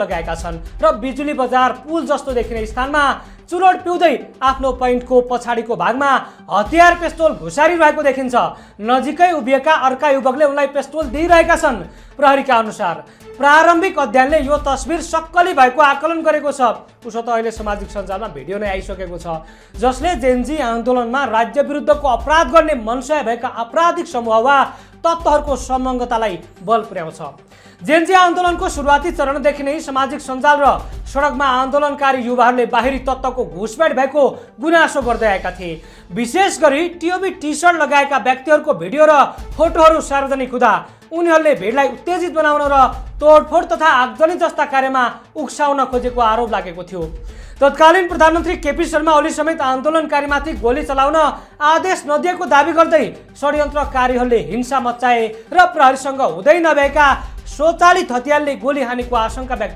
लगाएका छन् र बिजुली बजार पुल जस्तो देखिने स्थानमा चुरोट पिउँदै आफ्नो पैन्टको पछाडिको भागमा हतियार पिस्तोल घुसारिरहेको देखिन्छ। नजिकै उभिएका अर्का युवकले उनलाई पिस्तोल दिइरहेका छन्। प्रहरीका अनुसार प्रारम्भिक अध्ययनले यो तस्बिर सक्कली भएको आकलन गरेको छ। उसो त अहिले सामाजिक सञ्जालमा भिडियो नै आइसकेको छ जसले जेनजी आन्दोलनमा राज्य विरुद्धको अपराध गर्ने मनसाय भएका आपराधिक समूह वा तत्त्वहरूको संलग्नतालाई बल पुर्याउँछ। जेनजी आन्दोलनको सुरुवाती चरणदेखि नै सामाजिक सञ्जाल र सडकमा आन्दोलनकारी युवाहरूले बाहिरी तत्त्वको घुसपेट भएको गुनासो गर्दै आएका थिए। विशेष गरी टिओबी टी सर्ट लगाएका व्यक्तिहरूको भिडियो र फोटोहरू सार्वजनिक हुँदा उनीहरूले भिडलाई उत्तेजित बनाउन र तोडफोड तथा आगजनी जस्ता कार्यमा उक्साउन खोजेको आरोप लागेको थियो। तत्कालीन प्रधानमन्त्री केपी शर्मा ओली समेत आन्दोलनकारीमाथि गोली चलाउन आदेश नदिएको दावी गर्दै षड्यन्त्रकारीहरूले हिंसा मच्चाए र प्रहरीसँग हुँदै नभएका स्वचालित हतियारले गोली हानेको आशंका व्यक्त